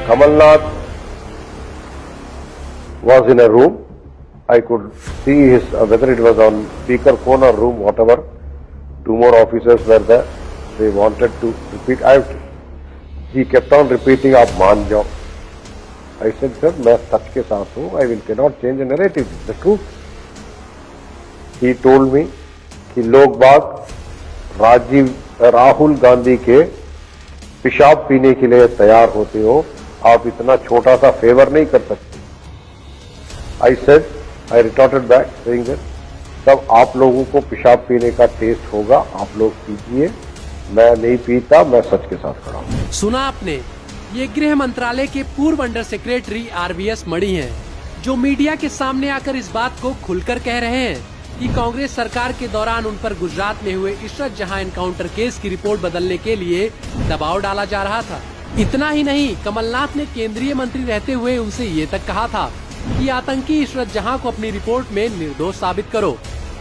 Kamalnath was in a room. I could see his, whether it was on speaker phone or room, whatever. Two more officers were there. They wanted to repeat. He kept on repeating, "Aap maan jao." I said, "Sir, मैं सच के साथ हूँ. I cannot change the narrative. The truth." He told me कि लोग बाग राहुल गांधी के पेशाब पीने के लिए तैयार होते हो, आप इतना छोटा सा फेवर नहीं कर सकते। I retorted back saying that तब आप लोगों को पेशाब पीने का टेस्ट होगा, आप लोग पीजिए, मैं नहीं पीता, मैं सच के साथ खड़ा हूँ। सुना आपने, ये गृह मंत्रालय के पूर्व अंडर सेक्रेटरी RVS मणि हैं, जो मीडिया के सामने आकर इस बात को खुलकर कह रहे हैं कि कांग्रेस सरकार के दौरान उन पर गुजरात में हुए इशरत जहां एनकाउंटर केस की रिपोर्ट बदलने के लिए दबाव डाला जा रहा था। इतना ही नहीं, कमलनाथ ने केंद्रीय मंत्री रहते हुए उनसे ये तक कहा था कि आतंकी इशरत जहां को अपनी रिपोर्ट में निर्दोष साबित करो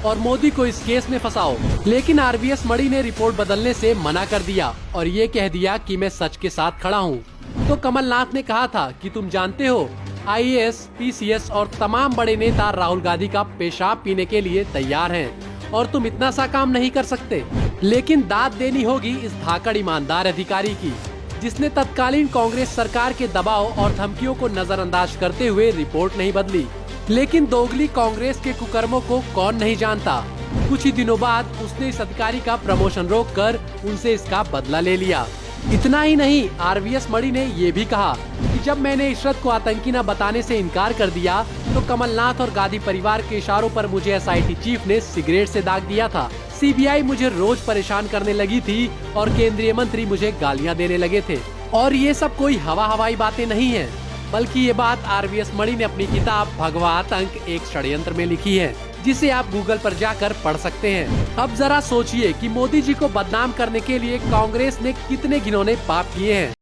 और मोदी को इस केस में फंसाओ। लेकिन RVS मणि ने रिपोर्ट बदलने से मना कर दिया और ये कह दिया कि मैं सच के साथ खड़ा हूँ। तो कमलनाथ ने कहा था कि तुम जानते हो, IAS, PCS और तमाम बड़े नेता राहुल गांधी का पेशाब पीने के लिए तैयार हैं और तुम इतना सा काम नहीं कर सकते। लेकिन दाद देनी होगी इस धाकड़ ईमानदार अधिकारी की, जिसने तत्कालीन कांग्रेस सरकार के दबाव और धमकियों को नजरअंदाज करते हुए रिपोर्ट नहीं बदली। लेकिन दोगली कांग्रेस के कुकर्मों को कौन नहीं जानता। कुछ ही दिनों बाद उसने इस अधिकारी का प्रमोशन रोककर उनसे इसका बदला ले लिया। इतना ही नहीं, RVS मणि ने ये भी कहा कि जब मैंने इशरत को आतंकी न बताने से इनकार कर दिया तो कमलनाथ और गांधी परिवार के इशारों पर मुझे SIT चीफ ने सिगरेट से दाग दिया था। CBI मुझे रोज परेशान करने लगी थी और केंद्रीय मंत्री मुझे गालियां देने लगे थे। और ये सब कोई हवाई बातें नहीं है, बल्कि ये बात RVS मणि ने अपनी किताब भगवा आतंक एक षड्यंत्र में लिखी है, जिसे आप गूगल पर जाकर पढ़ सकते हैं। अब जरा सोचिए कि मोदी जी को बदनाम करने के लिए कांग्रेस ने कितने घिनौने पाप किए हैं।